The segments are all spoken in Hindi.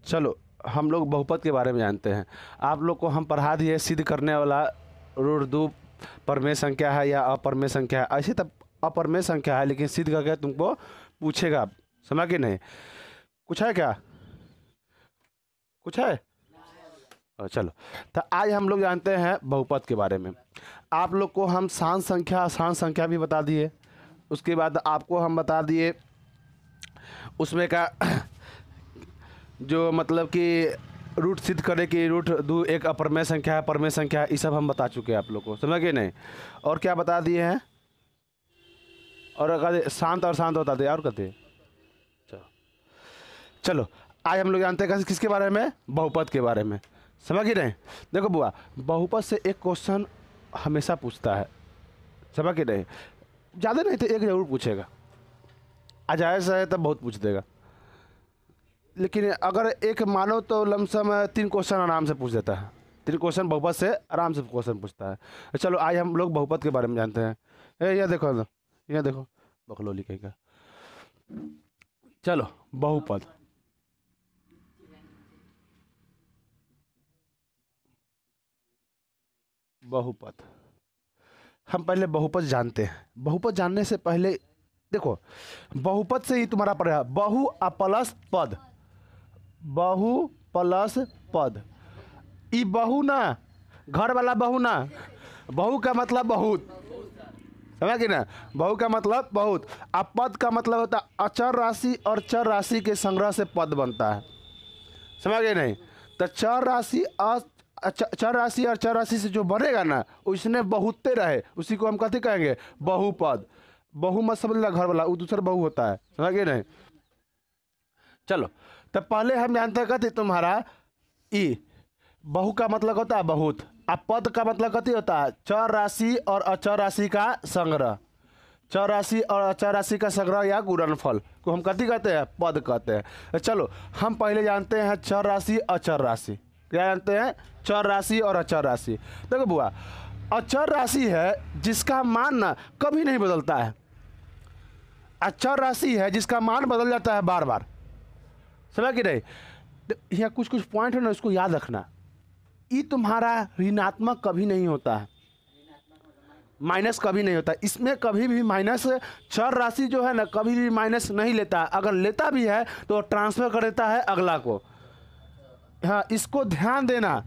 चलो हम लोग बहुपद के बारे में जानते हैं। आप लोग को हम पढ़ा दिए सिद्ध करने वाला रूट परमेय संख्या है या अपरमेय संख्या है। ऐसे तब अपरमेय संख्या है लेकिन सिद्ध करके तुमको पूछेगा, समझ के नहीं? कुछ है क्या? कुछ है? चलो, तो आज हम लोग जानते हैं बहुपद के बारे में। आप लोग को हम शांत संख्या अशांत संख्या भी बता दिए। उसके बाद आपको हम बता दिए उसमें का जो मतलब कि रूट सिद्ध करे कि रूट दो एक अपरमेय संख्या है, परमेय संख्या है, ये सब हम बता चुके हैं आप लोग को, समझ गए नहीं? और क्या बता दिए हैं? और अगर शांत और शांत बता दिए और कहते। चलो आज हम लोग जानते हैं किसके बारे में? बहुपद के बारे में, समझ गए नहीं? देखो बुआ, बहुपद से एक क्वेश्चन हमेशा पूछता है, समझ गए नहीं? ज़्यादा नहीं तो एक जरूर पूछेगा, अजायज़ है तब बहुत पूछ देगा, लेकिन अगर एक मानो तो लमसम 3 क्वेश्चन आराम से पूछ देता है। 3 क्वेश्चन बहुपद से आराम से क्वेश्चन पूछता है। चलो आज हम लोग बहुपद के बारे में जानते हैं। यह देखो, यह देखो बकलोली कहीं का। चलो बहुपद, बहुपद हम पहले बहुपद जानते हैं। बहुपद जानने से पहले देखो, बहुपद से ही तुम्हारा पड़ेगा बहु प्लस पद, बहु प्लस पद। ई बहु ना, घर वाला बहु ना, बहु का मतलब बहुत, समझ गए ना? बहु का मतलब बहुत। अब पद का मतलब होता है अचर राशि और चर राशि के संग्रह से पद बनता है, समझ गए नहीं? तो चर राशि चर राशि और चर राशि से जो बनेगा ना उसने बहुते रहे, उसी को हम कहते कहेंगे बहुपद। बहु मत समझ ला घर वाला, वो दूसरा बहु होता है, समझ गए नहीं? चलो तब पहले हम जानते कहते तुम्हारा ई बहु का मतलब होता है बहुत, अब पद का मतलब कथी होता है? चर राशि और अचर राशि का संग्रह। चर राशि और अचर राशि का संग्रह या गुणनफल को हम कथी कहते हैं? पद कहते हैं। चलो हम पहले जानते हैं चर राशि अचर राशि। क्या जानते हैं? चर राशि और अचर राशि। देखो बुआ, अचर राशि है जिसका मान ना कभी नहीं बदलता है, अचर राशि है जिसका मान बदल जाता है बार बार, समझ कि नहीं? यहाँ कुछ कुछ पॉइंट है ना, उसको याद रखना। ये तुम्हारा ऋणात्मक कभी नहीं होता है, माइनस कभी नहीं होता। इसमें कभी भी माइनस, चर राशि जो है ना कभी भी माइनस नहीं लेता। अगर लेता भी है तो ट्रांसफर कर देता है अगला को। हाँ, इसको ध्यान देना,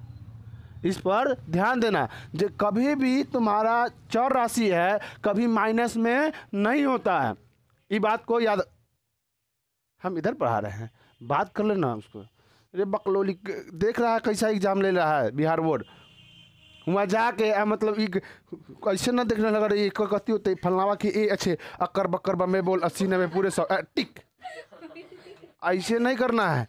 इस पर ध्यान देना। जो कभी भी तुम्हारा चर राशि है कभी माइनस में नहीं होता है, ये बात को याद। हम इधर पढ़ा रहे हैं, बात कर लेना उसको। अरे बकलोली देख रहा है कैसा एग्जाम ले रहा है बिहार बोर्ड, वहाँ जाके मतलब कैसे ना देखने लगा रही कथी होते है फलनावा की ए अच्छे अक्कर बक्कर बम्बे बोल 80 90 पूरे 100 टिक, ऐसे नहीं करना है।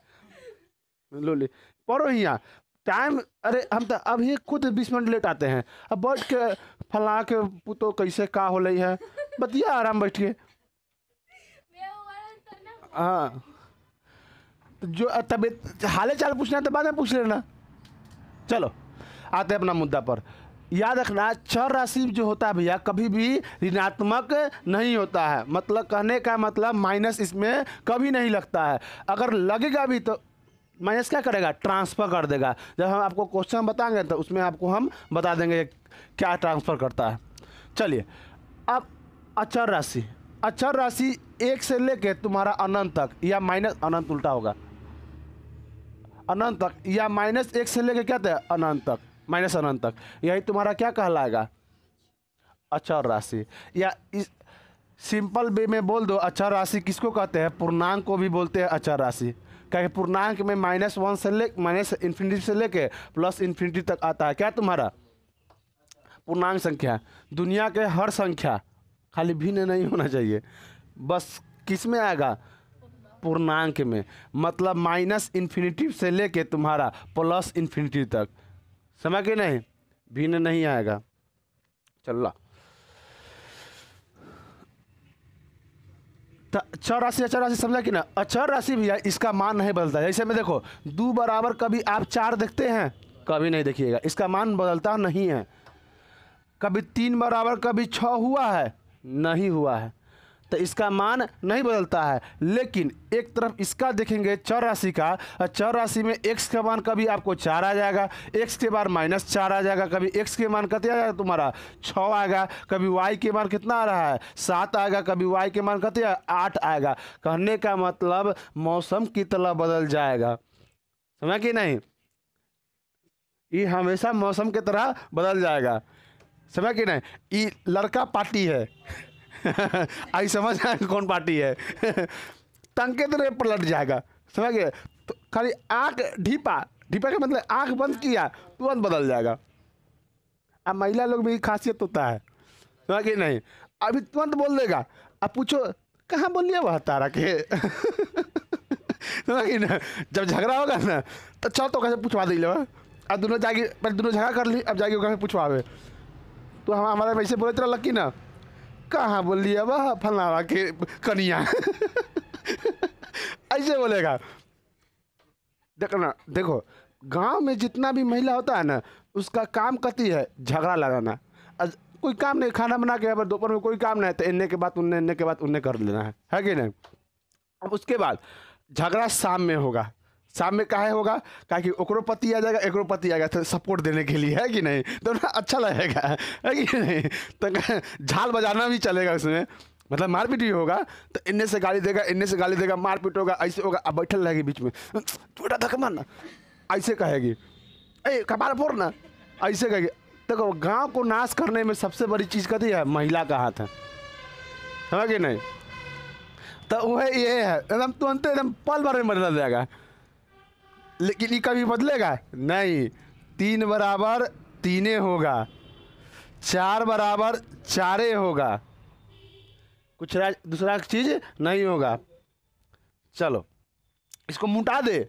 लोली पढ़ो यहाँ टाइम। अरे हम तो अभी खुद 20 मिनट लेट आते हैं, अब बैठ के फला के पुतो कैसे का हो रही है बतिया आराम बैठ के। हाँ, जो तबीयत हाल चाल पूछना है तो बाद में पूछ लेना। चलो आते हैं अपना मुद्दा पर। याद रखना चर राशि जो होता है भैया कभी भी ऋणात्मक नहीं होता है, मतलब कहने का मतलब माइनस इसमें कभी नहीं लगता है। अगर लगेगा भी तो माइनस क्या करेगा? ट्रांसफ़र कर देगा। जब हम आपको क्वेश्चन बताएंगे तो उसमें आपको हम बता देंगे क्या ट्रांसफ़र करता है। चलिए अब अचर राशि, अचर राशि 1 से लेके तुम्हारा अनंत तक, या माइनस अनंत उल्टा होगा, अनंत तक, या -1 से लेके क्या था अनंत तक, माइनस अनंत तक, यही तुम्हारा क्या कहलाएगा? अचर राशि। या इस सिंपल वे में बोल दो, अचर राशि किसको कहते हैं? पूर्णांक को भी बोलते हैं अचर राशि। क्या पूर्णांक में -1 से ले माइनस इन्फिनिटी से लेके प्लस इन्फिनिटी तक आता है क्या तुम्हारा पूर्णांक संख्या। दुनिया के हर संख्या, खाली भिन्न नहीं होना चाहिए, बस किस में आएगा? पूर्णांक में, मतलब माइनस इन्फिनिटी से लेके तुम्हारा प्लस इन्फिनिटी तक, समझ के नहीं? भिन्न नहीं आएगा। चल चर राशि अचर राशि समझा कि ना? अचर राशि भी है, इसका मान नहीं बदलता है। जैसे में देखो 2 बराबर कभी आप 4 देखते हैं? कभी नहीं देखिएगा, इसका मान बदलता नहीं है। कभी 3 बराबर कभी 6 हुआ है? नहीं हुआ है। तो तो इसका मान नहीं बदलता है। लेकिन एक तरफ इसका देखेंगे चर राशि का, और चर राशि में x का मान कभी आपको 4 आ जाएगा, x के बाद -4 आ जाएगा, कभी x के मान कितना आ जाएगा तुम्हारा 6 आएगा, कभी y के मान कितना आ रहा है 7 आएगा, कभी y के मान कितना 8 आएगा। कहने का मतलब मौसम की तरह बदल जाएगा, समझा कि नहीं? ये हमेशा मौसम की तरह बदल जाएगा, समझ कि नहीं? ये लड़का पार्टी है आई समझ आए कौन पार्टी है तंग के तरह पलट जाएगा, समझ गए? तो खाली आँख ढीपा ढीपा का मतलब आँख बंद किया तुरंत बदल जाएगा। अब महिला लोग भी खासियत होता है, समझ कि नहीं? अभी तुरंत बोल देगा, अब पूछो कहाँ बोलिए वह तारा के समझ कि ना? जब झगड़ा होगा ना तो चल तो कैसे पूछवा दी लो, अब दोनों जाके पहले दोनों झगड़ा कर ली, अब जाके कैसे पूछवावे। तो हम हमारे वैसे बोले तरह लकी ना कहाँ बोल लिया वह फलावा के कनिया ऐसे बोलेगा। देखो ना, देखो गांव में जितना भी महिला होता है ना उसका काम कती है झगड़ा लगाना। कोई काम नहीं, खाना बना के अगर दोपहर में कोई काम नहीं तो इन्ने के बाद उन्ने, इन्ने के बाद उन्ने कर लेना है कि नहीं? अब उसके बाद झगड़ा शाम में होगा। शाम में काहे होगा? कि ओकरो पति आ जाएगा एकरो पति आ जाएगा तो सपोर्ट देने के लिए, है कि नहीं? तो ना अच्छा लगेगा, है कि नहीं? तो झाल बजाना भी चलेगा उसमें, मतलब मारपीट भी होगा। तो इन्ने से गाली देगा, इन्ने से गाली देगा, मारपीट होगा, ऐसे होगा। अब बैठल रहेगी बीच में, बेटा धक्का मारना, ऐसे कहेगी, ए कपार फोड़ना, ऐसे कहेगी। देखो गाँव को नाश करने में सबसे बड़ी चीज़ कथी है? महिला का हाथ है कि नहीं? तो वह ये है, एकदम तुरंत एकदम पल भर में बदल जाएगा। लेकिन ये कभी बदलेगा नहीं। 3 बराबर 3 होगा, 4 बराबर 4 होगा, कुछ दूसरा चीज़ नहीं होगा। चलो इसको मुटा दे,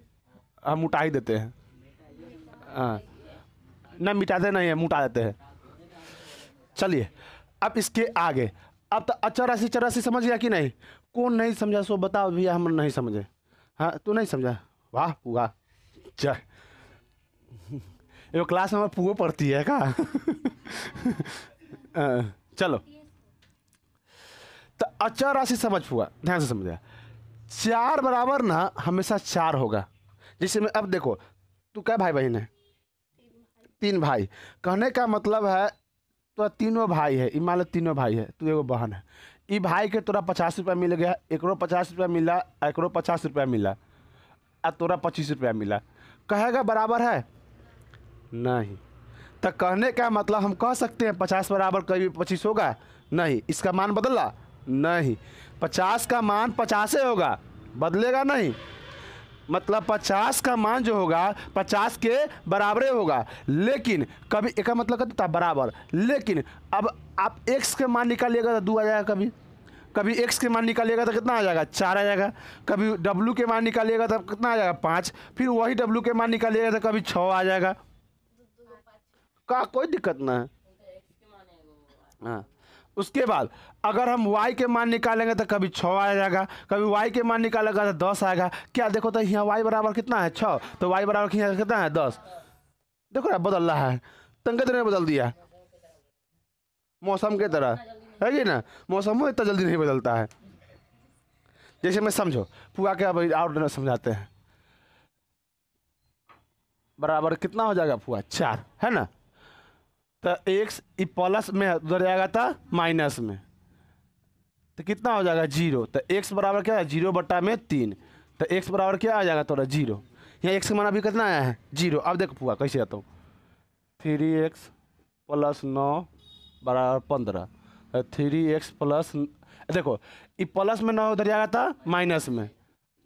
हम मुटा ही देते हैं। हाँ ना, मिटाते नहीं है, मुटा देते हैं। चलिए अब इसके आगे, अब तो अचर राशि चर राशि समझ गया कि नहीं? कौन नहीं समझा सो बताओ भैया, हम नहीं समझे। हाँ तू नहीं समझा, वाह वाह। चल ये क्लास में पुआ पढ़ती है का चलो तो अचर राशि समझ पुआ, ध्यान से समझा। 4 बराबर ना हमेशा 4 होगा। जैसे में अब देखो, तू क्या भाई बहन है? 3 भाई। कहने का मतलब है तो तीनों भाई है, मान लो तीनों भाई है, तू एगो बहन है। ई भाई के तोरा 50 रुपया मिल गया, एकरो 50 रुपया मिला, एकरो 50 रुपया मिला, और तोरा 25 रुपया मिला। कहेगा बराबर है? नहीं। तो कहने का मतलब हम कह सकते हैं 50 बराबर कभी 25 होगा? नहीं। इसका मान बदला? नहीं। 50 का मान 50 होगा, बदलेगा नहीं। मतलब 50 का मान जो होगा 50 के बराबर होगा। लेकिन कभी एक मतलब कहता था बराबर, लेकिन अब आप x के मान निकालिएगा तो 2 आ जाएगा, कभी x के मान निकालिएगा तो कितना आ जाएगा? 4 आ जाएगा। कभी w के मान निकालिएगा तो कितना आ जाएगा? 5। फिर वही w के मान निकालिएगा तो कभी 6 आ जाएगा। का कोई दिक्कत ना है। हाँ उसके बाद अगर हम y के मान निकालेंगे तो कभी 6 आ जाएगा, कभी y के मान निकालेगा तो 10 आएगा। क्या देखो तो यहाँ y बराबर कितना है? 6। तो y बराबर यहाँ कितना है? 10। देखो ना बदल रहा है, तंग ने बदल दिया मौसम के तरह, है कि ना? मौसम इतना जल्दी नहीं बदलता है। जैसे मैं समझो पुआ के अब और समझाते हैं। बराबर कितना हो जाएगा पुआ? 4, है ना? तो x प्लस में उधर जाएगा था माइनस में, तो कितना हो जाएगा? 0। तो x बराबर क्या है? 0/3। तो x बराबर क्या आ जाएगा तोरा? 0। यहाँ x का मान अभी कितना आया है? 0। अब देखो पुआ कैसे आता हूँ। 3x + 9 = 15। 3x प्लस, देखो ये प्लस में 9 उधर जाएगा था माइनस में,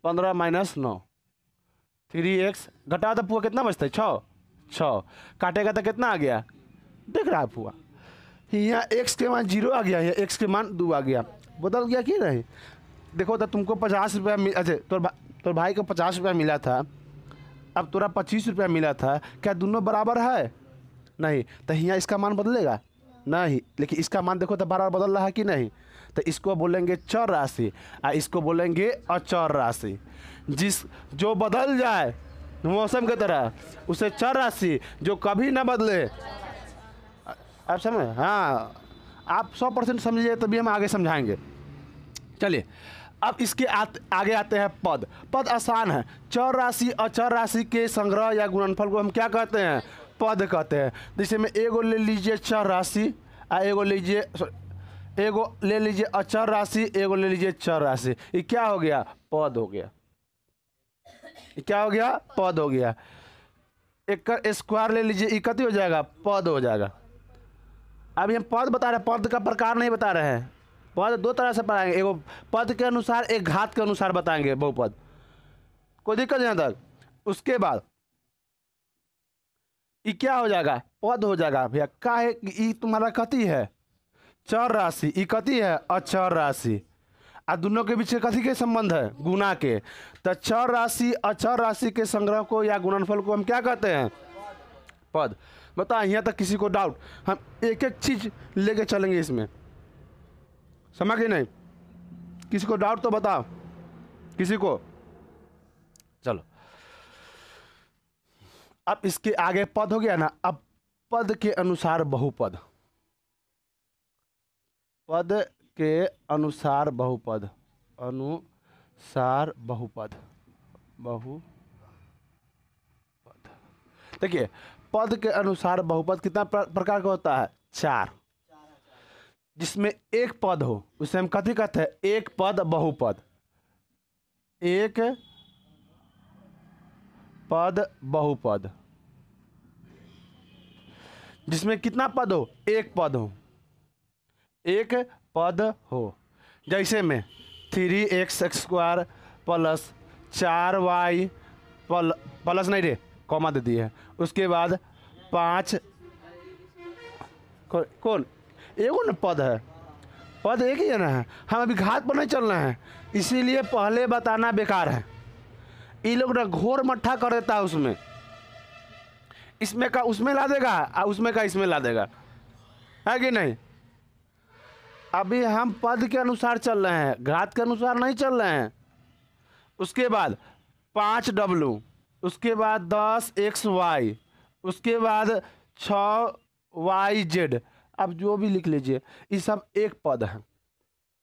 15 - 9। 3x घटा तो पुआ कितना बचता है? 6। काटेगा तो कितना आ गया? देख रहा है पुआ, यहाँ x के मान 0 आ गया, यहाँ x के मान 2 आ गया। बदल गया कि नहीं? देखो तो तुमको 50 रुपया अच्छा तोर भाई को 50 रुपया मिला था, अब तोरा 25 रुपया मिला था। क्या दोनों बराबर है? नहीं। तो यहाँ इसका मान बदलेगा नहीं, लेकिन इसका मान देखो तो बराबर बदल रहा है कि नहीं? तो इसको बोलेंगे चर राशि और इसको बोलेंगे अचर राशि। जो बदल जाए मौसम की तरह उसे चर राशि, जो कभी ना बदले। आप समझ? हाँ आप 100% समझिए तभी हम आगे समझाएंगे। चलिए अब इसके आगे आते हैं पद। पद आसान है। चर राशि अचर राशि के संग्रह या गुणनफल को हम क्या कहते हैं? पद कहते हैं। जैसे में एगो ले लीजिए चर राशि, एगो ले लीजिए अचर राशि, एगो ले लीजिए चर राशि। ये क्या हो गया? पद हो गया। ये क्या हो गया? पद हो गया। एक का स्क्वायर ले लीजिए, इकट्ठी हो जाएगा, पद हो जाएगा। अभी हम पद बता रहे हैं, पद का प्रकार नहीं बता रहे हैं। पद दो तरह से पढ़ाएंगे, एगो पद के अनुसार, एक घात के अनुसार बताएंगे बहुपद। कोई दिक्कत यहाँ तक? उसके बाद ये क्या हो जाएगा? पद हो जाएगा भैया। का है ये तुम्हारा कथी है? चर राशि। ये कथी है? अचर राशि। आ दोनों के बीच कथी के संबंध है? गुना के। तो चर राशि अचर राशि के संग्रह को या गुणनफल को हम क्या कहते हैं? पद। बता यहाँ तक किसी को डाउट? हम एक एक चीज लेके चलेंगे इसमें, समझ गए नहीं? किसी को डाउट तो बताओ, किसी को? चलो अब इसके आगे पद हो गया ना। अब पद के अनुसार बहुपद, पद के अनुसार बहुपद, अनुसार बहुपद, बहुपद। देखिए पद के अनुसार बहुपद कितना प्रकार का होता है? 4। जिसमें एक पद हो उसे हम कथी कहते हैं? एक पद बहुपद। एक पद बहुपद। जिसमें कितना पद हो? एक पद हो, एक पद हो। जैसे में 3x² प्लस 4y प्लस नहीं रे, कॉमा दे दिए है। उसके बाद 5 कौन एगो ना पद है, पद एक ही है ना। हम अभी घात पर नहीं चल रहे हैं, इसीलिए पहले बताना बेकार है। ये लोग ना घोर मट्ठा कर देता है उसमें, इसमें का उसमें ला देगा और उसमें का इसमें ला देगा, है कि नहीं? अभी हम पद के अनुसार चल रहे हैं, घात के अनुसार नहीं चल रहे हैं। उसके बाद 5w, उसके बाद 10xy, उसके बाद 6yz। अब जो भी लिख लीजिए, ये सब एक पद है।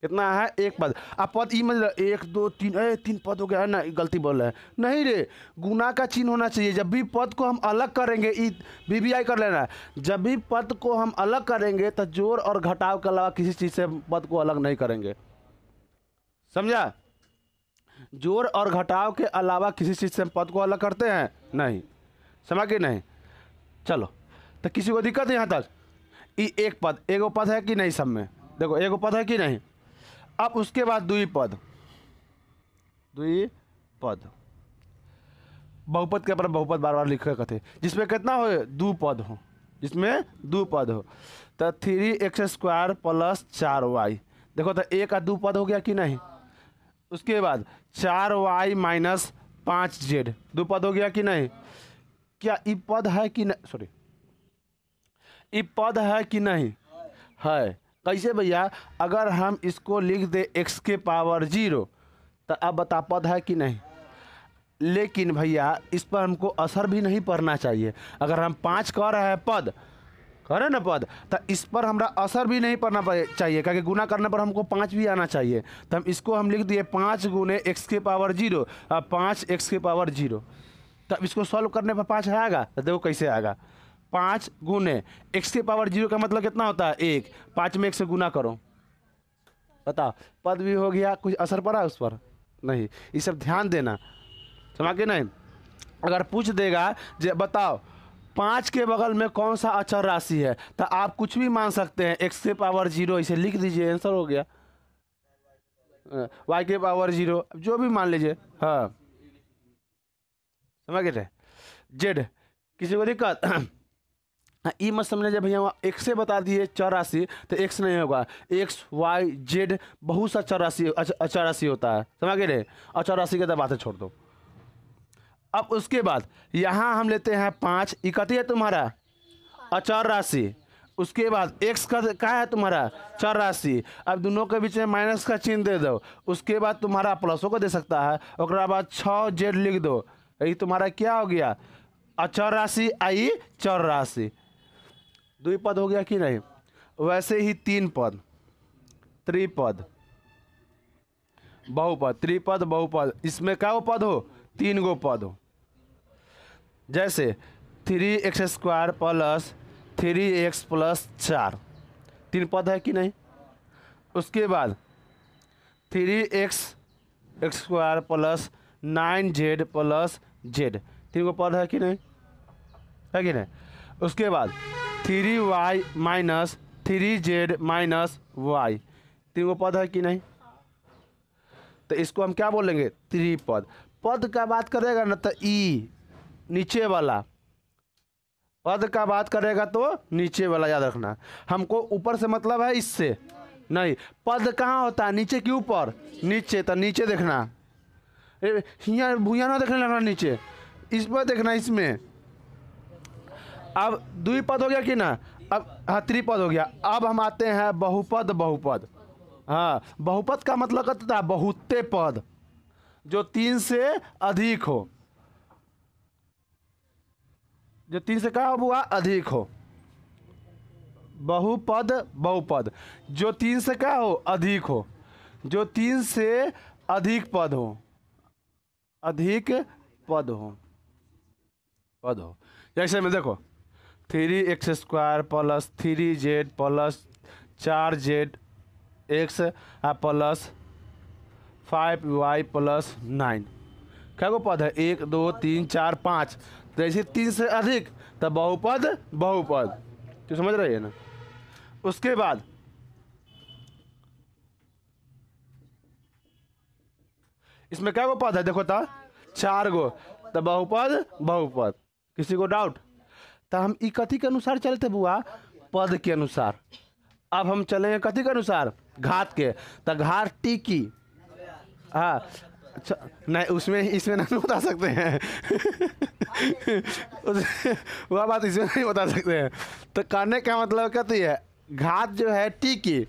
कितना है? एक पद। अब पद ई मतलब 1 2 3, 3 पद हो गया है ना, गलती बोल रहे हैं। नहीं रे, गुना का चिन्ह होना चाहिए। जब भी पद को हम अलग करेंगे, BBI कर लेना है। जब भी पद को हम अलग करेंगे तो जोड़ और घटाव के अलावा किसी चीज़ से पद को अलग नहीं करेंगे, समझा? जोड़ और घटाव के अलावा किसी चीज़ से हम पद को अलग करते हैं नहीं, समझ के नहीं? चलो तो किसी को दिक्कत है यहाँ तक? ये एक पद, एगो पद है कि नहीं? सब में देखो एगो पद है कि नहीं? अब उसके बाद द्विपद, द्विपद बहुपद के ऊपर बहुपद बार बार लिखे कहते, जिसमें कितना हो? 2 पद हो, जिसमें 2 पद हो। तो 3x² प्लस 4y। देखो तो एक का 2 पद हो गया कि नहीं? उसके बाद 4y माइनस 5z 2 पद हो गया कि नहीं? क्या ये पद है कि नहीं? सॉरी, ये पद है कि नहीं? है। कैसे भैया? अगर हम इसको लिख दे x के पावर 0 तो अब बता पद है कि नहीं? लेकिन भैया इस पर हमको असर भी नहीं पड़ना चाहिए। अगर हम 5 कह रहे हैं पद, कह रहे ना पद, तो इस पर हमारा असर भी नहीं पड़ना चाहिए, क्योंकि गुना करने पर हमको 5 भी आना चाहिए। तो हम इसको हम लिख दिए 5 गुने x के पावर 0 और 5x के पावर 0। तब इसको सॉल्व करने पर 5 आएगा। तो देखो कैसे आएगा। 5 गुने x के पावर 0 का मतलब कितना होता है? 1। 5 में 1 से गुना करो, बताओ पद भी हो गया। कुछ असर पड़ा उस पर? नहीं। ये सब ध्यान देना, समझ के नहीं? अगर पूछ देगा जे बताओ 5 के बगल में कौन सा अचर राशि है, तो आप कुछ भी मान सकते हैं। x के पावर 0 इसे लिख दीजिए, आंसर हो गया। y के पावर 0 जो भी मान लीजिए। हाँ समझ गए? z किसी को दिक्कत? ई मत समझे जब भैया x से बता दिए चर राशि तो x नहीं होगा। x y z बहुत सा चर राशि अचर राशि होता है, समझ गए? अचर राशि के तो बातें छोड़ दो। अब उसके बाद यहाँ हम लेते हैं 5, इकट्ठी है तुम्हारा अचर राशि। उसके बाद x का है तुम्हारा चर राशि। अब दोनों के बीच में माइनस का चिन्ह दे दो। उसके बाद तुम्हारा प्लसों को दे सकता है। उसके बाद 6z लिख दो। यही तुम्हारा क्या हो गया? अचर राशि आई चर राशि। द्विपद हो गया कि नहीं? वैसे ही 3 पद, त्रिपद, बहुपद, त्रिपद बहुपद, इसमें क्या वो पद हो, 3 गो पद हो। जैसे 3x² प्लस 3x प्लस 4, 3 पद है कि नहीं। उसके बाद 3x² plus 9z plus z, 3 गो पद है कि नहीं, है कि नहीं। उसके बाद 3y minus 3z minus y, 3 गो पद है कि नहीं। तो इसको हम क्या बोलेंगे, त्रिपद। पद का बात करेगा ना तो ई नीचे वाला, पद का बात करेगा तो नीचे वाला याद रखना। हमको ऊपर से मतलब है इससे नहीं, पद कहाँ होता है, नीचे के ऊपर, नीचे तो नीचे देखना, हिया भूया ना देखने लगना, नीचे इस पर देखना, इसमें। अब द्विपद हो गया कि ना, अब हाँ त्रिपद हो गया। अब हम आते हैं बहुपद, बहुपद। हाँ, बहुपद का मतलब कहता है बहुते पद, जो 3 से अधिक हो, जो 3 से क्या हुआ, अधिक हो। बहुपद बहुपद, जो 3 से क्या हो, अधिक हो, जो 3 से अधिक पद हो, अधिक पद हो, पद हो। जैसे में देखो 3x² plus 3z plus 4z x plus 5y plus 9, क्या को पद है, 1 2 3 4 5। तो ऐसे 3 से अधिक तो बहुपद बहुपद, तो समझ रहे हैं ना। उसके बाद इसमें क्या को पद है, देखो तो 4 गो, तो बहुपद बहुपद। किसी को डाउट, तो हम ई कथी के अनुसार चलते बुआ, पद के अनुसार। अब हम चलेंगे कथी के अनुसार, घात के। तो घात टी की, हाँ नहीं उसमें, इसमें नहीं बता सकते हैं वह बात इसमें नहीं बता सकते हैं। तो कहने का मतलब कहती है, घात जो है टी की,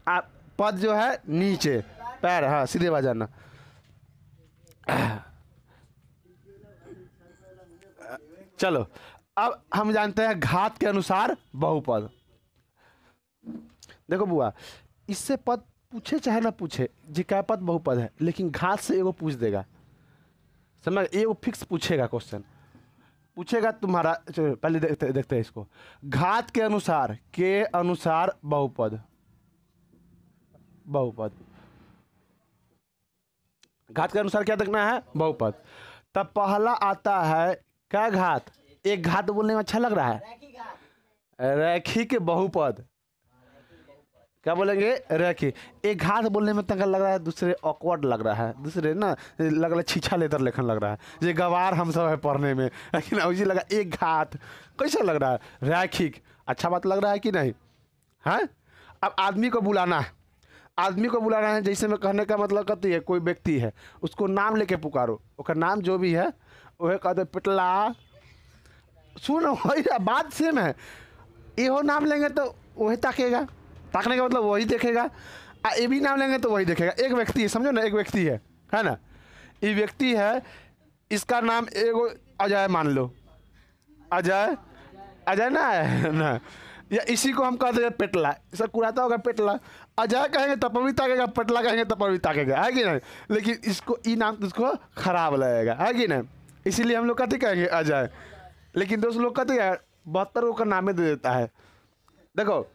पद जो है नीचे, पैर हाँ सीधे बजाना। चलो अब हम जानते हैं घात के अनुसार बहुपद। देखो बुआ, इससे पद पूछे चाहे ना पूछे, जी क्या पद बहुपद है, लेकिन घात से एगो पूछ देगा, समझ, एगो फिक्स पूछेगा, क्वेश्चन पूछेगा तुम्हारा। चलो पहले देखते हैं इसको। घात के अनुसार बहुपद, बहुपद, घात के अनुसार क्या देखना है, बहुपद। तब पहला आता है क्या, घात। एक घात बोलने में अच्छा लग रहा है, रैखिक बहुपद, क्या बोलेंगे, रैखिक। एक घात बोलने में तंग लग रहा है, दूसरे ऑकवर्ड लग रहा है, दूसरे ना लग रहा है छीछा लेकर लेखन लग रहा है, ये गवार हम सब है पढ़ने में, लेकिन उसी लगा एक घात कैसा लग रहा है, रैखिक, अच्छा बात लग रहा है कि नहीं, है। अब आदमी को बुलाना है, आदमी को बुलाना है, जैसे मैं कहने का मतलब कहती है, कोई व्यक्ति है उसको नाम लेके पुकारो, उसका नाम जो भी है वह कहते पिटला, सुन वही बात सेम है, इहो नाम लेंगे तो वही ताकेगा, ताकने का मतलब वही देखेगा, ये भी नाम लेंगे तो वही देखेगा। एक व्यक्ति है, समझो ना, एक व्यक्ति है ना, ये व्यक्ति है, इसका नाम एगो अजय मान लो, अजय, अजय ना है ना, या इसी को हम कहते हैं पेटला, इसका कुराता होगा पेटला, अजय कहेंगे तब भी ताकेगा, पेटला कहेंगे तब भी ताकेगा, है कि नहीं। लेकिन इसको ई नाम तो इसको खराब लगेगा, है कि नहीं, इसीलिए हम लोग कहते कहेंगे अजय। लेकिन दोस्त लोग कहते हैं 72 का नामे दे देता है। देखो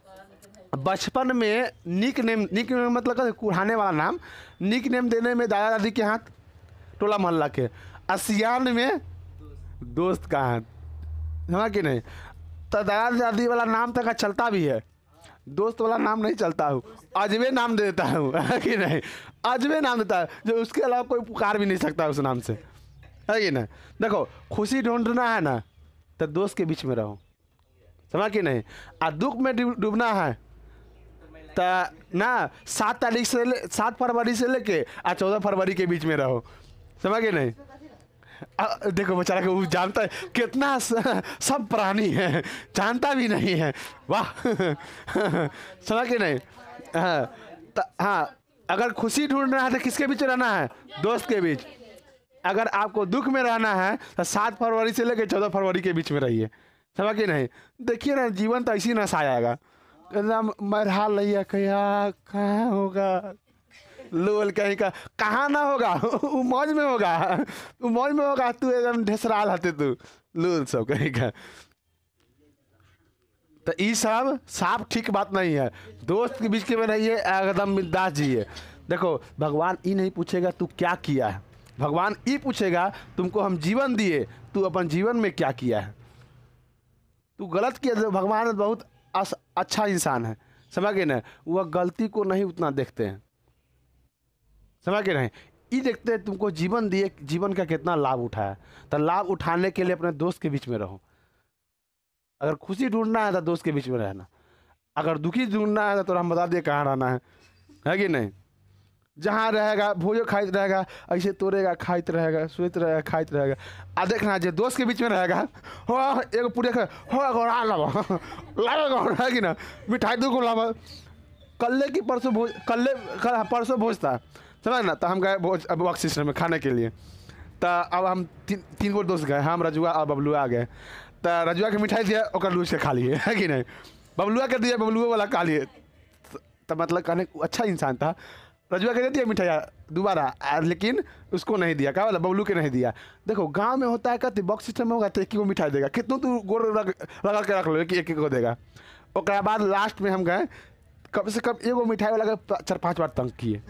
बचपन में निक नेम मतलब कहते कुढ़ाने वाला नाम, निक नेम देने में दादा दादी के हाथ, टोला मोहल्ला के, असियान में दोस्त का हाथ, समझ कि नहीं। तो दादा दादी वाला नाम तक चलता भी है, दोस्त वाला नाम नहीं चलता हूँ, अजबे नाम दे देता हूँ, है कि नहीं, अजबे नाम देता है, जो उसके अलावा कोई पुकार भी नहीं सकता उस नाम से, है कि नहीं। देखो खुशी ढूंढना है ना तो दोस्त के बीच में रहो, समझ कि नहीं। आ दुख में डूबना है तो ना 7 फरवरी से लेके 14 फरवरी के बीच में रहो, समझ के नहीं। देखो बेचारा को जानता है कितना सब प्राणी है, जानता भी नहीं है, वाह समझ के नहीं। हाँ हाँ, अगर खुशी ढूंढना है तो किसके बीच रहना है, दोस्त के बीच। अगर आपको दुख में रहना है तो 7 फरवरी से लेकर 14 फरवरी के बीच में रहिए, समझ के नहीं। देखिए ना जीवन तो ऐसी नशा आएगा, एकदम मरहा लिया क्या कहाँ होगा लोल कहीं का कहाँ ना होगा वो मौज में होगा, वो मौज में होगा, तू एकदम ढेसराल हते तू लोल सब कहीं का। तो ये सब साफ ठीक बात नहीं है। दोस्त के बीच के में रहिए, एकदम मिजाज जिए। देखो भगवान ये नहीं पूछेगा तू क्या किया है, भगवान ये पूछेगा तुमको हम जीवन दिए, तू अपन जीवन में क्या किया है। तू गलत किया तो भगवान बहुत अच्छा इंसान है, समझ गए ना, वह गलती को नहीं उतना देखते हैं, समझ गए नहीं, ये देखते हैं तुमको जीवन दिए, जीवन का कितना लाभ उठाया। तो लाभ उठाने के लिए अपने दोस्त के बीच में रहो। अगर खुशी ढूंढना है तो दोस्त के बीच में रहना, अगर दुखी ढूंढना है तो हम बता दिए कहाँ रहना है कि नहीं। जहाँ रहेगा भोजो खाइत रहेगा, ऐसे तोड़ेगा खाइत रहेगा, सोते रहेगा खाइत रहेगा। आ देखना जो दोस्त के बीच में रहेगा हो एगो पूरे हो गौरा लावा है कि ना, मिठाई दो को लावा। कल्ले की परसों भोज, परसों भोज था, समझ ना, तो हम गए भोज अब वर्क सिस्टम में खाने के लिए। तो अब हम तीन गो दोस्त गए, हम रजुआ और बबलुआ आ गए। तो रजुआ के मिठाई दिया ओकर लूज के खा लिए है कि नहीं, बबलुआ के दिया बबलुआ वाला खा लिए। तो मतलब कहने अच्छा इंसान था। रजुआ के दे दिया मिठाइया दोबारा, लेकिन उसको नहीं दिया, क्या वाला बबलू के नहीं दिया। देखो गांव में होता है कहते बॉक्स सिस्टम में होगा तो एक ही को मिठाई देगा, कितनों तू गोड़ रगड़ के रख लो कि एक को देगा। और बाद लास्ट में हम गए, कम से कम एगो मिठाई वाला 4-5 बार तंग किए,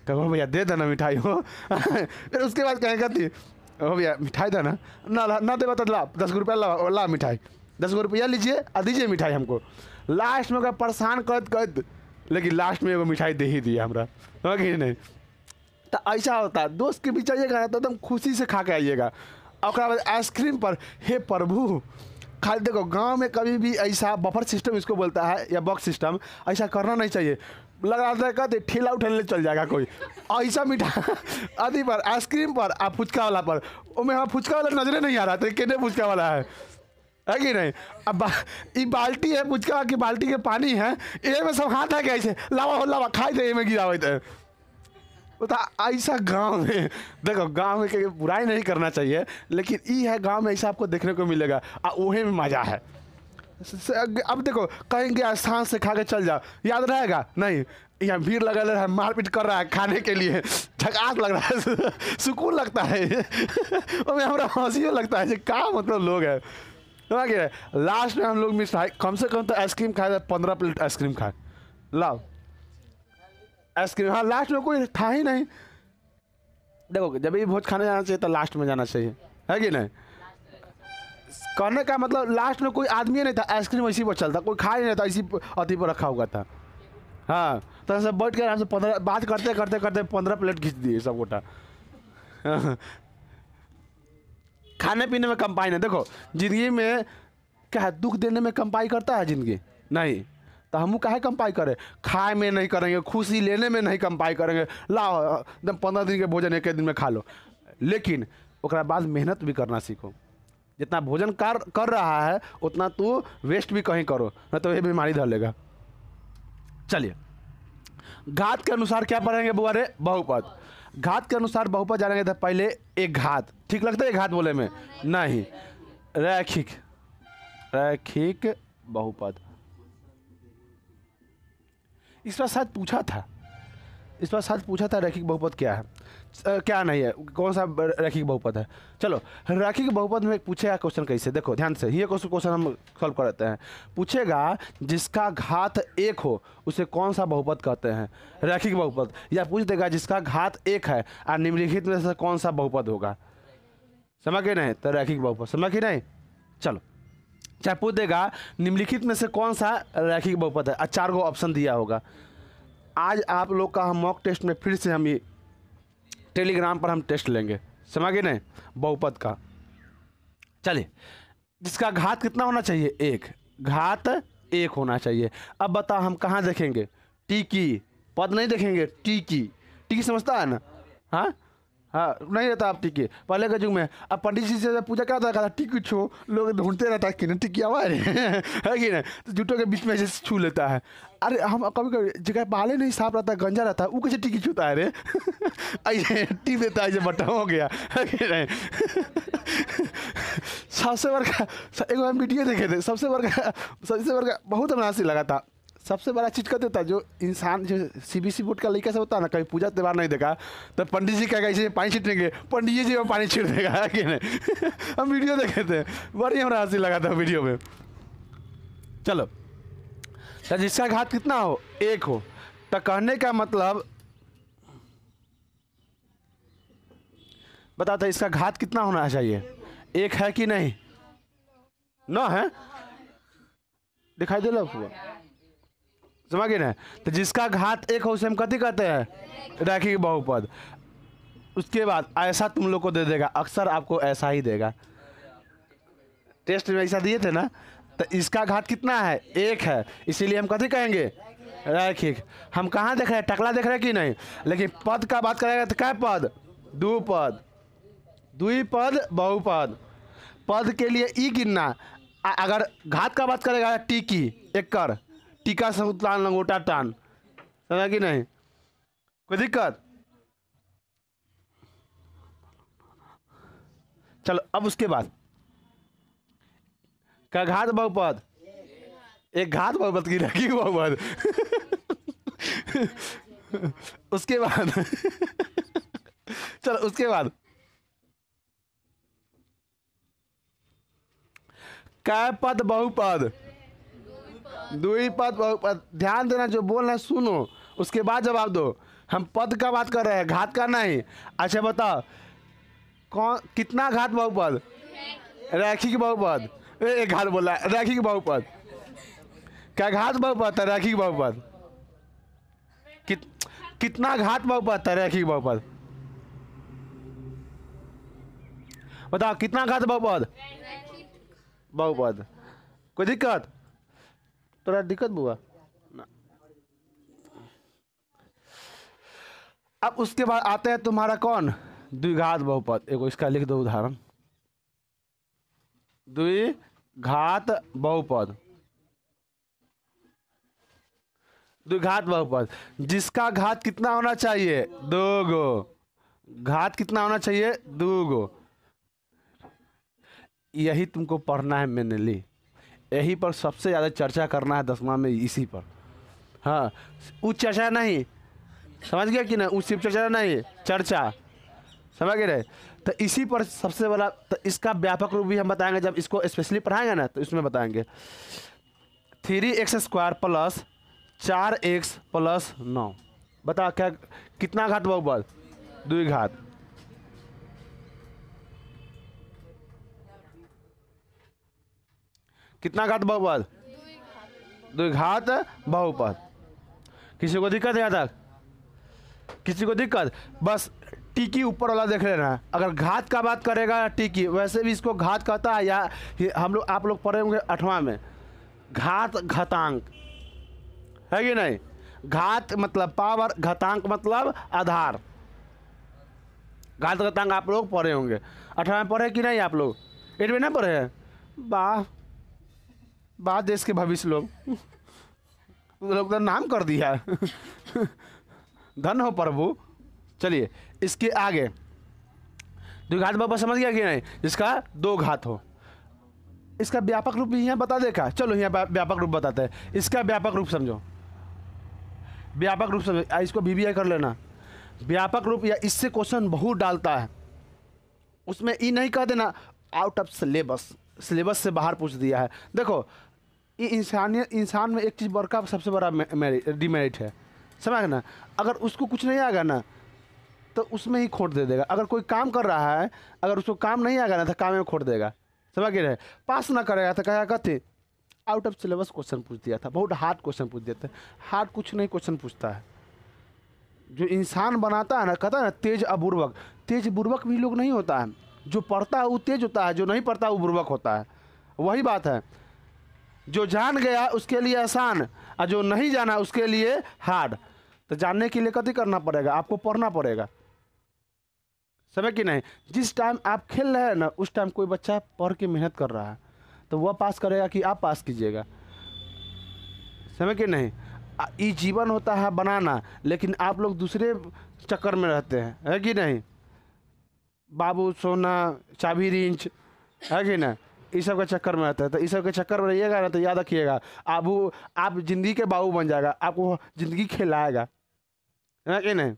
कहो भैया दे देना मिठाई हो फिर उसके बाद कहें कहती हो भैया मिठाई देना, ना दे बता ला 10 रुपया ला मिठाई, 10 रुपया लीजिए और दीजिए मिठाई हमको। लास्ट में परेशान कर, लेकिन लास्ट में एगो मिठाई दे ही दिया हमरा, कि नहीं। तो ऐसा होता है, दोस्त के बीच आइएगा तो एकदम खुशी से खा के आइएगा। और बाद आइसक्रीम पर हे प्रभु खाली देखो गांव में कभी भी ऐसा बफर सिस्टम इसको बोलता है या बॉक्स सिस्टम, ऐसा करना नहीं चाहिए। लगा रहा कहते ठेला उठेले चल जाएगा कोई ऐसा मीठा अभी पर आइसक्रीम पर आ फुचका वाला पर, मैं हाँ फुचका वाला नजरे नहीं आ रहा था केने फुचका वाला है कि नहीं। अब ये बाल्टी है फुचका की, बाल्टी के पानी है, ये में सब हाथ है कैसे लावा हो लावा खाई दे में गिरा हुए तो ऐसा गांव में देखो, गांव में कहीं बुराई नहीं करना चाहिए, लेकिन ये है गांव में ऐसा आपको देखने को मिलेगा और वही में मजा है। अब देखो कहेंगे स्थान से खा के चल जाओ, याद रहेगा नहीं, यहाँ भीड़ लगा है, मारपीट कर रहा है खाने के लिए, झकास लग रहा है सुकून लगता है और हमारा हंसी लगता है क्या मतलब लोग है। लास्ट में हम लोग मिठाई कम से कम तो आइसक्रीम खाए, 15 प्लेट आइसक्रीम खाए, लाओ आइसक्रीम। हाँ लास्ट में कोई था ही नहीं। देखो जब भी भोज खाने जाना चाहिए तो लास्ट में जाना चाहिए, है कि नहीं। कहने का मतलब लास्ट में कोई आदमी नहीं था, आइसक्रीम इसी पर चलता, कोई खा ही नहीं था, इसी अति पर रखा हुआ था। हाँ तो सब बैठ के हमसे 15 बात करते करते करते 15 प्लेट खींच दिए सब गोटा। खाने पीने में कंपाई नहीं। देखो जिंदगी में क्या दुख देने में कंपाई करता है जिंदगी नहीं, तो हम काहे कंपाई करें, खाए में नहीं करेंगे, खुशी लेने में नहीं कंपाई करेंगे। लाओ एकदम 15 दिन के भोजन एक दिन में खा लो, लेकिन उसके बाद मेहनत भी करना सीखो। जितना भोजन कर रहा है उतना तू वेस्ट भी कहीं करो, नहीं तो ये बीमारी धर लेगा। चलिए घात के अनुसार क्या पढ़ेंगे बुआ रे, बहुपद। घात के अनुसार बहुपद जानेंगे तो पहले एक घात, ठीक लगता है घात बोले में नहीं, रैखिक, रैखिक बहुपद। इस बार शायद पूछा था, इस बार शायद पूछा था रैखिक बहुपद क्या है, क्या नहीं है, कौन सा रैखिक बहुपद है। चलो रैखिक बहुपद में पूछेगा क्वेश्चन कैसे, देखो ध्यान से, ये क्वेश्चन हम सॉल्व करते हैं। पूछेगा जिसका घात 1 हो उसे कौन सा बहुपद कहते हैं, रैखिक बहुपद। या पूछ देगा जिसका घात 1 है और निम्नलिखित में से कौन सा बहुपद होगा, समझ गए नहीं, तो रैखिक बहुपद, समझ गए नहीं। चलो चाहे पूछ देगा निम्नलिखित में से कौन सा रैखिक बहुपद है, 4 गो ऑप्शन दिया होगा। आज आप लोग का हम मॉक टेस्ट में फिर से हम ये टेलीग्राम पर हम टेस्ट लेंगे, समझ गए नहीं, बहुपद का। चलिए जिसका घात कितना होना चाहिए, 1, घात 1 होना चाहिए। अब बताओ हम कहाँ देखेंगे, टीकी, पद नहीं देखेंगे, टीकी, टीकी समझता है ना, हाँ हाँ नहीं रहता आप टिकी पहले के युग में। अब पंडित जी से पूजा क्या होता था, टिकी छो, लोग ढूंढते रहता है कि नहीं टिकी आवा है कि नहीं, तो जूटों के बीच में ऐसे छू लेता है। अरे हम कभी कभी जगह बाले नहीं साफ रहता है, गंजा रहता है, वो कैसे टिकी छूता है रे ऐसे टिप देता है, बटा हो गया है कि नहीं। सबसे बड़का एक वीडियो देखे थे, सबसे बड़का बहुत हमें हंसी लगा था। सबसे बड़ा चीज़ क्या होता है, जो इंसान जो सीबीएसई बोर्ड का लड़का से होता है ना, कहीं पूजा त्यौहार नहीं देखा तो पंडित जी कहेगा इसे पानी छीटेंगे, पंडित जी में पानी छीट देगा, है कि नहीं? हम वीडियो देखे थे, बड़ी हमारा हंसी लगा था वीडियो में। चलो, तो जिसका घात कितना हो, 1 हो, तो कहने का मतलब बताता इसका घात कितना होना चाहिए, 1 है कि नहीं? 9 है, दिखाई दे लो, समझ गए ना? तो जिसका घात 1 हो उसे हम कथी कहते हैं, रैखिक बहुपद। उसके बाद ऐसा तुम लोग को दे देगा, अक्सर आपको ऐसा ही देगा, टेस्ट में ऐसा दिए थे ना। तो इसका घात कितना है, 1 है, इसीलिए हम कथी कहेंगे, रैखिक। हम कहाँ देख रहे हैं, टकला देख रहे हैं कि नहीं? लेकिन पद का बात करेगा तो क्या पद, द्विपद, द्विपद बहुपद। पद के लिए ई गिनना, अगर घात का बात करेगा टीकी, एकड़, टीका से तान लंगोटा टान, समझा कि नहीं? कोई दिक्कत? चलो, अब उसके बाद का घात बहुपद, एक घात बहुपद की रखी बहुपद। उसके बाद चलो, उसके बाद कै पद बहुपद, द्विपद बहुपद। ध्यान देना, जो बोल रहे हैं सुनो, उसके बाद जवाब दो। हम पद का बात कर रहे हैं, घात का नहीं। अच्छा बताओ, कौन कितना घात बहुपद, रैखिक बहुपद। एक घात बोला है, रैखिक बहुपद। क्या घात बहुपद है, रैखिक बहुपद। कितना घात बहुपद है, रैखिक बहुपद। बताओ कितना घात बहुपद, बहुपद। कोई दिक्कत? थोड़ा दिक्कत हुआ ना? अब उसके बाद आते हैं तुम्हारा कौन, द्विघात बहुपद। एगो इसका लिख दो उदाहरण, द्विघात बहुपद। द्विघात बहुपद जिसका घात कितना होना चाहिए, 2 गो। घात कितना होना चाहिए, 2 गो। यही तुमको पढ़ना है मेनली, यही पर सबसे ज़्यादा चर्चा करना है 10वां में, इसी पर। हाँ, उच्च चर्चा नहीं, समझ गया कि ना? उच्च सिर्फ चर्चा नहीं, चर्चा, समझ गए? तो इसी पर सबसे बड़ा, तो इसका व्यापक रूप भी हम बताएंगे जब इसको स्पेशली पढ़ाएंगे ना, तो इसमें बताएंगे। 3x² + 4x + 9। बता क्या कितना घात बहुपद, द्विघात। कितना घात बहुपद, द्विघात बहुपद। किसी को दिक्कत है यहाँ तक? किसी को दिक्कत? बस टीकी ऊपर वाला देख लेना है। अगर घात का बात करेगा टीकी, वैसे भी इसको घात कहता है, या हम लोग आप लोग पढ़े होंगे 8वां में, घात घातांक, है कि नहीं? घात मतलब पावर, घातांक मतलब आधार। घात घातांक आप लोग पढ़े होंगे, 8वां में पढ़े कि नहीं आप लोग? 8 में ना पढ़े हैं? वाह वाह, देश के भविष्य लोग लोग तो नाम कर दिया। धन हो प्रभु। चलिए इसके आगे, द्विघात बहुपद समझ गया कि नहीं? जिसका 2 घात हो। इसका व्यापक रूप भी यहाँ बता देखा। चलो यहाँ व्यापक रूप बताते हैं। इसका व्यापक रूप समझो, व्यापक रूप समझो, इसको VBI कर लेना। व्यापक रूप या इससे क्वेश्चन बहुत डालता है, उसमें ये नहीं कह देना आउट ऑफ सिलेबस, सिलेबस से बाहर पूछ दिया है। देखो ये इंसान में एक चीज़ बड़का सबसे बड़ा डिमेरिट है, समझ ना? अगर उसको कुछ नहीं आएगा ना तो उसमें ही खोट दे देगा। अगर कोई काम कर रहा है, अगर उसको काम नहीं आएगा ना तो काम में खोट देगा, समझ गए रहे? पास ना करेगा तो कहेगा कथी, आउट ऑफ सिलेबस क्वेश्चन पूछ दिया था, बहुत हार्ड क्वेश्चन पूछ देते हैं। हार्ड कुछ नहीं क्वेश्चन पूछता है। जो इंसान बनाता है ना, कहता है ना तेज अबूर्वक, तेज बुर्बक भी लोग नहीं होता है। जो पढ़ता है वो तेज होता है, जो नहीं पढ़ता वो बुर्बक होता है। वही बात है, जो जान गया उसके लिए आसान, और जो नहीं जाना उसके लिए हार्ड। तो जानने के लिए कथी करना पड़ेगा, आपको पढ़ना पड़ेगा, समझ कि नहीं? जिस टाइम आप खेल रहे हैं ना, उस टाइम कोई बच्चा पढ़ के मेहनत कर रहा है तो वह पास करेगा कि आप पास कीजिएगा, समझ कि नहीं? ये जीवन होता है बनाना, लेकिन आप लोग दूसरे चक्कर में रहते हैं, है कि नहीं? बाबू सोना चाबी रिंच, है कि नहीं? इस सब के चक्कर में रहता है। तो इस सब के चक्कर में रहिएगा ना तो याद रखिएगा, आप जिंदगी के बाबू बन जाएगा, आपको जिंदगी खिलाएगा, है कि नहीं।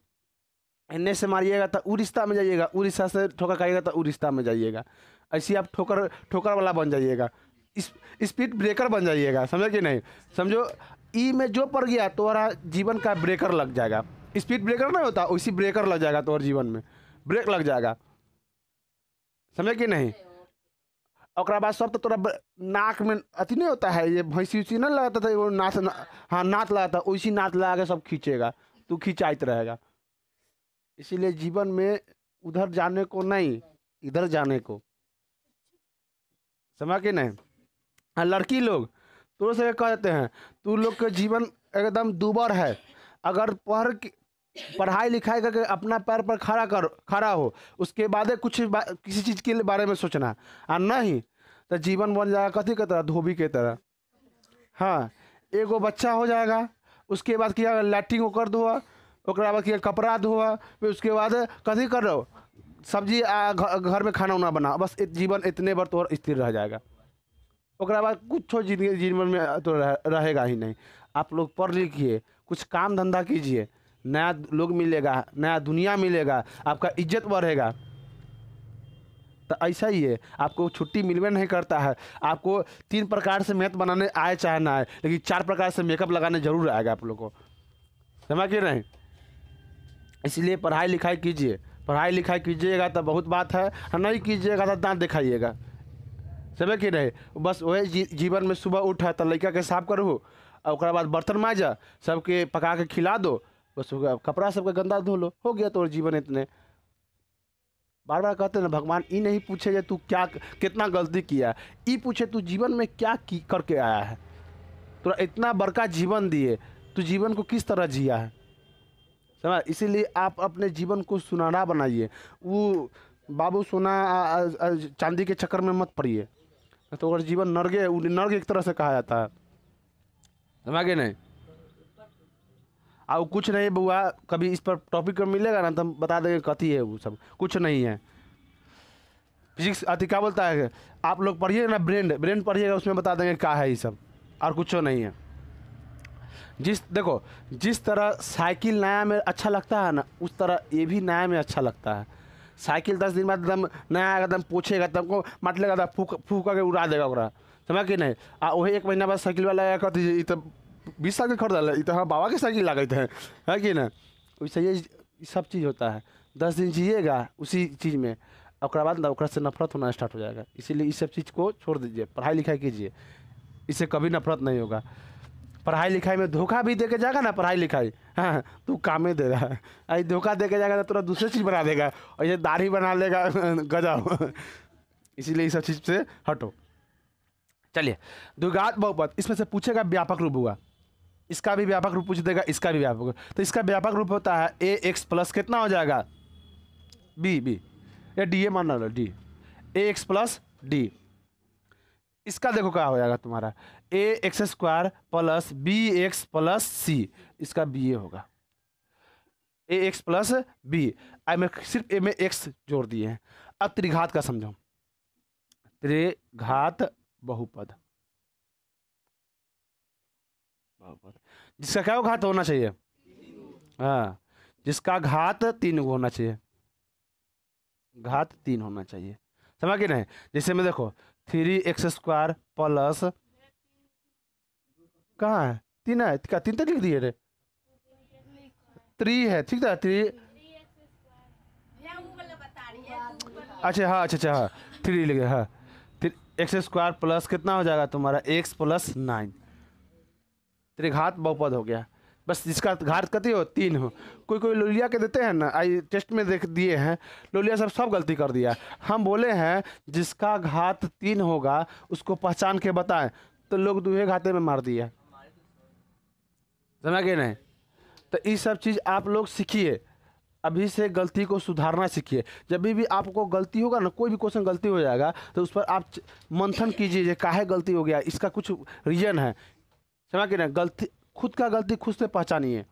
इन्ने से मारिएगा तो उ रिश्ता में जाइएगा, उ रिश्ता से ठोकर खाइएगा तो उ रिश्ता में जाइएगा। ऐसे ही आप ठोकर ठोकर वाला बन जाइएगा, इस स्पीड ब्रेकर बन जाइएगा, समझे कि नहीं। समझो ई में जो पड़ गया तुम्हारा जीवन का ब्रेकर लग जाएगा। स्पीड ब्रेकर नहीं होता, उसी ब्रेकर लग जाएगा तुम्हारे जीवन में, ब्रेक लग जाएगा, समझे कि नहीं। और बाद सब तो तोरा नाक में अति नहीं होता है, ये भैंसी उसी नहीं लगाता था वो नाथ हाँ नाथ लगाता, उसी नाथ लगा के सब खींचेगा, तू खिंचाइत रहेगा। इसीलिए जीवन में उधर जाने को नहीं, इधर जाने को, समझ के नहीं। हाँ लड़की लोग तो से कह देते हैं तू लोग के जीवन एकदम दूबर है, अगर पढ़ाई लिखाई करके अपना पैर पर खड़ा हो, उसके बाद किसी चीज़ के बारे में सोचना, और नहीं तो जीवन बन जाएगा कथी की तरह, धोबी के तरह। हाँ एगो बच्चा हो जाएगा, उसके बाद किया लैट्रिन कर धोआ, ओकरा बाद किया कपड़ा धोआ, फिर उसके बाद कथी कर रहो सब्जी घर में खाना उना बना, बस जीवन इतने बार तो स्थिर रह जाएगा। ओकरा बाद कुछ जीवन में तो रहेगा ही नहीं। आप लोग पढ़ लिखिए, कुछ काम धंधा कीजिए, नया लोग मिलेगा, नया दुनिया मिलेगा, आपका इज्जत बढ़ेगा। तो ऐसा ही है, आपको छुट्टी मिलवे नहीं करता है, आपको 3 प्रकार से मेहनत बनाने आए चाहे ना आए, लेकिन 4 प्रकार से मेकअप लगाने जरूर आएगा आप लोग को, समझ के नहीं। इसलिए पढ़ाई लिखाई कीजिए, पढ़ाई लिखाई कीजिएगा तो बहुत बात है, नहीं कीजिएगा तो दांत दिखाइएगा, समझ के नहीं। बस वही जीवन में सुबह उठा तो लड़का के साफ करो, और बाद बर्तन मांजा, सबके पका के खिला दो, बस कपड़ा सबका गंदा धो लो, हो गया तो जीवन इतने। बार बार कहते हैं ना भगवान ये नहीं पूछे जे तू क्या कितना गलती किया, ये पूछे तू जीवन में क्या करके आया है, तो इतना बड़का जीवन दिए, तू जीवन को किस तरह जिया है, समझ। इसीलिए आप अपने जीवन को सुनहरा बनाइए, वो बाबू सोना चांदी के चक्कर में मत पड़िए, तो अगर जीवन नर्ग एक तरह से कहा जाता है, समझ नहीं। और कुछ नहीं बुआ, कभी इस पर टॉपिक पर मिलेगा ना तो हम बता देंगे कथी है, वो सब कुछ नहीं है। फिजिक्स अति क्या बोलता है, आप लोग पढ़िए ना, ब्रेन पढ़िएगा, उसमें बता देंगे क्या है ये सब, और कुछ नहीं है। देखो जिस तरह साइकिल नया में अच्छा लगता है ना, उस तरह ये भी नया में अच्छा लगता है। साइकिल 10 दिन बाद एकदम नया एकदम पूछेगा, तुमको मत लेगा, फूक करके उड़ा देगा ओकरा, समझ कि नहीं। वही 1 महीना बाद साइकिल वाला आया कहती तो 20 साल के खरीदा, तो हाँ बाबा के साइकिल लागत है कि ना। वैसे ये सब चीज़ होता है, 10 दिन जिएगा उसी चीज़ में, और बाद ना ओकरा से नफरत होना स्टार्ट हो जाएगा। इसीलिए इस सब चीज़ को छोड़ दीजिए, पढ़ाई लिखाई कीजिए, इससे कभी नफरत नहीं होगा। पढ़ाई लिखाई में धोखा भी दे के जाएगा ना, पढ़ाई लिखाई हाँ तू कामे दे रहा है, अरे धोखा दे के जाएगा तो तुरंत दूसरी चीज़ बना देगा, और ये दाढ़ी बना लेगा गजब। इसीलिए इस सब चीज़ से हटो। चलिए द्विघात बहुपद, इसमें से पूछेगा व्यापक रूप हुआ, इसका भी व्यापक रूप पूछ देगा, इसका भी व्यापक रूप। तो इसका व्यापक रूप होता है ए एक्स प्लस कितना हो जाएगा, बी या डी ए मान लो, D A X plus D. इसका देखो क्या हो जाएगा तुम्हारा, A X square plus B X plus C, इसका बी ए होगा, ए एक्स प्लस बी। में सिर्फ ए में एक्स जोड़ दिए हैं। अब त्रिघात का समझो, त्रिघात बहुपद, जिसका क्या घात होना चाहिए, हाँ जिसका घात 3 होना चाहिए, घात 3 होना चाहिए, समझ के नहीं। जैसे में देखो 3x स्क्वायर प्लस कहाँ है 3 है, क्या 3 तक लिख दिए रे, 3 है ठीक है 3, अच्छा हाँ हाँ 3 लिख हाँ, फिर एक्स स्क्वायर प्लस कितना हो जाएगा तुम्हारा x प्लस 9, त्रिघात बहुपद हो गया। बस जिसका घात कति हो 3 हो। कोई लोलिया के देते हैं ना, आई टेस्ट में देख दिए हैं, लोलिया सब गलती कर दिया। हम बोले हैं जिसका घात 3 होगा उसको पहचान के बताएं, तो लोग दूहे घाते में मार दिया, समझ गए नहीं। तो ये सब चीज़ आप लोग सीखिए, अभी से गलती को सुधारना सीखिए। जब भी आपको गलती होगा ना, कोई भी क्वेश्चन गलती हो जाएगा तो उस पर आप मंथन कीजिए, काहे गलती हो गया, इसका कुछ रीजन है, समझ के नहीं। गलती खुद का गलती खुद से पहचानिए,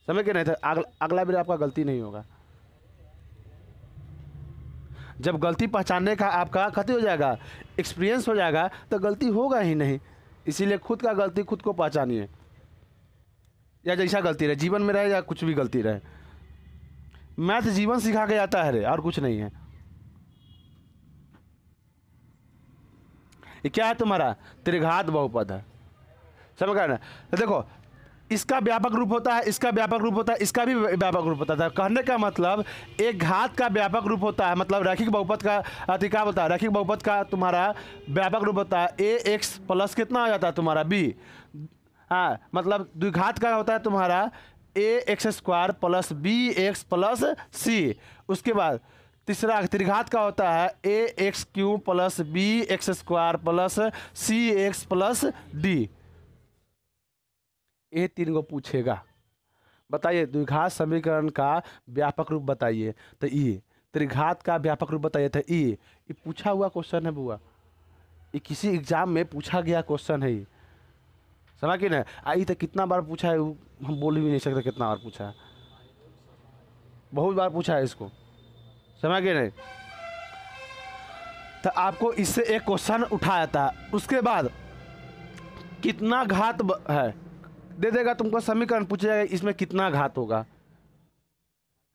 समझ के नहीं था, अगला बार आपका गलती नहीं होगा। जब गलती पहचानने का आपका खत्म हो जाएगा, एक्सपीरियंस हो जाएगा, तो गलती होगा ही नहीं। इसीलिए खुद का गलती खुद को पहचानिए, या जैसा गलती रहे जीवन में रहे या कुछ भी गलती रहे। मैथ जीवन सिखा के जाता है रे, और कुछ नहीं है। ये क्या है तुम्हारा? त्रिघात बहुपद है, समझ गए ना? तो देखो, इसका व्यापक रूप होता है, इसका व्यापक रूप होता है, इसका भी व्यापक रूप होता है। कहने का मतलब एक घात का व्यापक रूप होता है, मतलब रैखिक बहुपद का क्या होता है? रैखिक बहुपद का तुम्हारा व्यापक रूप होता है ए एक्स प्लस कितना हो जाता है तुम्हारा बी। हाँ, मतलब द्विघात का होता है तुम्हारा A X square plus B X plus C. उसके बाद तीसरा त्रिघात का होता है A X cube plus B X square plus C X plus D. ये तीन को पूछेगा, बताइए द्विघात समीकरण का व्यापक रूप बताइए, तो ये त्रिघात का व्यापक रूप बताइए, तो ये पूछा हुआ क्वेश्चन है बुआ, ये किसी एग्जाम में पूछा गया क्वेश्चन है। समझ कि नहीं? आई तो कितना बार पूछा है, हम बोल भी नहीं सकते कितना बार पूछा है, बहुत बार पूछा है इसको। समझ गए नहीं? तो आपको इससे एक क्वेश्चन उठाया था, उसके बाद कितना घात है दे देगा तुमको, समीकरण पूछेगा इसमें कितना घात होगा,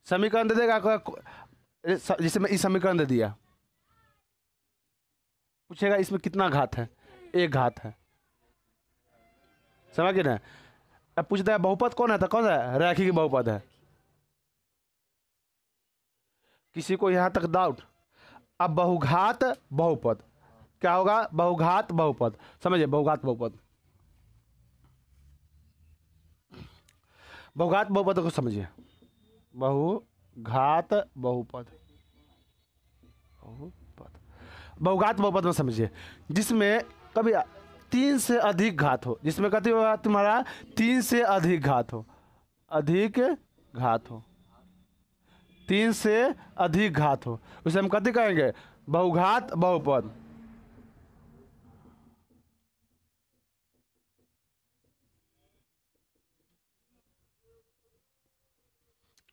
समीकरण दे देगा, जैसे मैं इस समीकरण दे दिया, पूछेगा इसमें कितना घात है, एक घात है। समझ गए ना? अब पूछता है बहुपद कौन है, तो कौन है? रैखिक बहुपद है। किसी को यहां तक डाउट? अब बहुघात बहुपद क्या होगा? बहुघात बहुपद, समझिए बहुघात बहुपद, बहुघात बहुपद को समझिए, बहुघात बहुपद, बहुघात बहुपद में समझिए जिसमें कभी 3 से अधिक घात हो, जिसमें कभी होगा तुम्हारा 3 से अधिक घात हो, अधिक घात हो, 3 से अधिक घात हो, उसे हम कभी कहेंगे बहुघात बहुपद।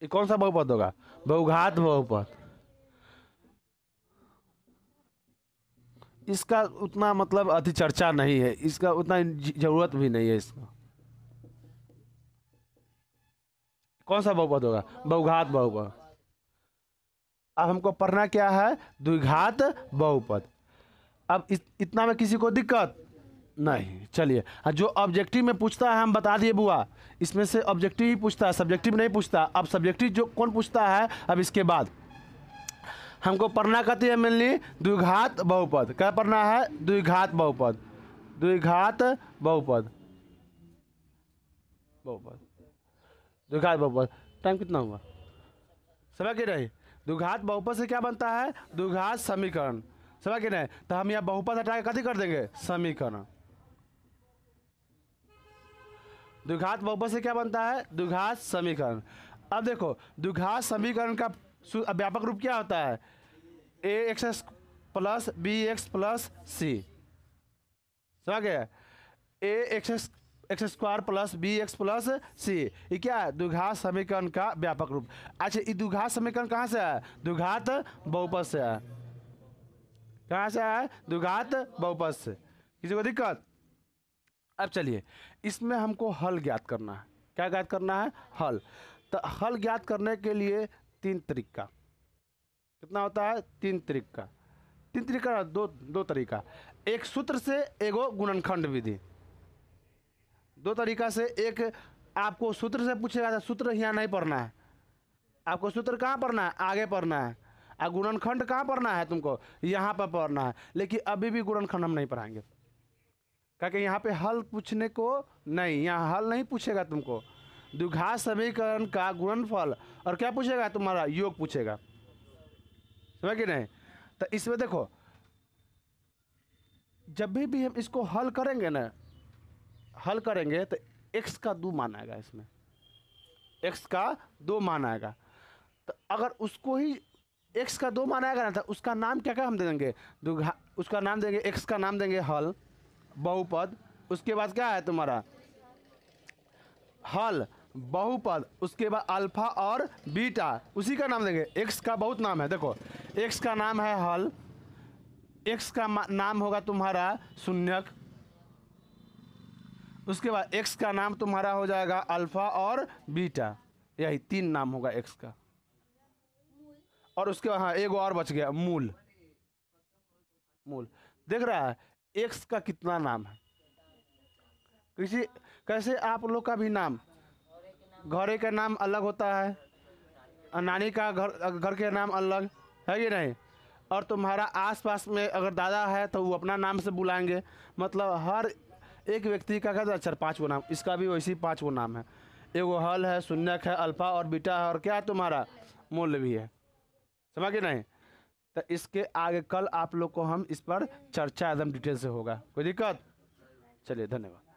ये कौन सा बहुपद होगा? बहुघात बहुपद। इसका उतना मतलब अति चर्चा नहीं है, इसका उतना जरूरत भी नहीं है इसका। कौन सा बहुपद होगा? बहुघात बहुपद। अब हमको पढ़ना क्या है? द्विघात बहुपद। अब इतना में किसी को दिक्कत नहीं? चलिए, जो ऑब्जेक्टिव में पूछता है हम बता दिए बुआ, इसमें से ऑब्जेक्टिव ही पूछता है, सब्जेक्टिव नहीं पूछता। अब सब्जेक्टिव जो कौन पूछता है, अब इसके बाद हमको पढ़ना कहती है मेनली द्विघात बहुपद। क्या पढ़ना है? द्विघात बहुपद, द्विघात बहुपद, बहुपद, द्विघात बहुपद। टाइम कितना हुआ? समझ के नहीं? द्विघात बहुपद से क्या बनता है? द्विघात समीकरण। समझ के नहीं? तो हम यहाँ बहुपद हटा के कथी कर देंगे? समीकरण। द्विघात बहुपद से क्या बनता है? द्विघात समीकरण। अब देखो, द्विघात समीकरण का व्यापक रूप क्या होता है? A X plus B X plus C. समझ गए? A X square plus B X plus C, ये क्या है? द्विघात समीकरण का व्यापक रूप। अच्छा, ये द्विघात समीकरण कहाँ से है? द्विघात बहुपद से है। कहाँ से है? द्विघात बहुपद से। किसी को दिक्कत? अब चलिए, इसमें हमको हल ज्ञात करना है। क्या ज्ञात करना है? हल। तो हल ज्ञात करने के लिए 3 तरीका। कितना होता है? 3 तरीका। 3 तरीका, दो तरीका। एक सूत्र से, एगो गुणनखंड विधि। 2 तरीका से। एक आपको सूत्र से पूछेगा, सूत्र यहाँ नहीं पढ़ना है आपको। सूत्र कहाँ पढ़ना है? आगे पढ़ना है। और गुणनखंड कहाँ पढ़ना है तुमको? यहाँ पर पढ़ना है। लेकिन अभी भी गुणनखंड हम नहीं पढ़ाएंगे, क्योंकि यहाँ पे हल पूछने को नहीं, यहाँ हल नहीं पूछेगा तुमको। द्विघात समीकरण का गुणनफल और क्या पूछेगा? तुम्हारा योग पूछेगा। समझ गए नहीं? तो इसमें देखो, जब भी हम इसको हल करेंगे ना, हल करेंगे तो x का 2 मान आएगा। इसमें x का 2 मान आएगा। तो अगर उसको ही x का 2 मान आएगा ना, तो उसका नाम क्या क्या हम दे देंगे? उसका नाम देंगे, x का नाम देंगे हल बहुपद। उसके बाद क्या है तुम्हारा? हल बहुपद, उसके बाद अल्फा और बीटा, उसी का नाम देंगे। एक्स का बहुत नाम है, देखो एक्स का नाम है हल, एक्स का नाम होगा तुम्हारा शून्यक, उसके बाद एक्स का नाम तुम्हारा हो जाएगा अल्फा और बीटा, यही 3 नाम होगा एक्स का। और उसके बाद हाँ एक और बच गया, मूल। मूल देख रहा है एक्स का कितना नाम है। किसी कैसे आप लोग का भी नाम, घरे का नाम अलग होता है, नानी का घर के नाम अलग है कि नहीं, और तुम्हारा आसपास में अगर दादा है तो वो अपना नाम से बुलाएंगे। मतलब हर एक व्यक्ति का क्या 4-5 गो नाम, इसका भी वैसे ही 5 गो नाम है। एगो हल है, शून्यक है, अल्फा और बीटा है, और क्या है तुम्हारा मूल्य भी है। समझ गए नहीं? तो इसके आगे कल आप लोग को हम इस पर चर्चा एकदम डिटेल से होगा। कोई दिक्कत? चलिए धन्यवाद।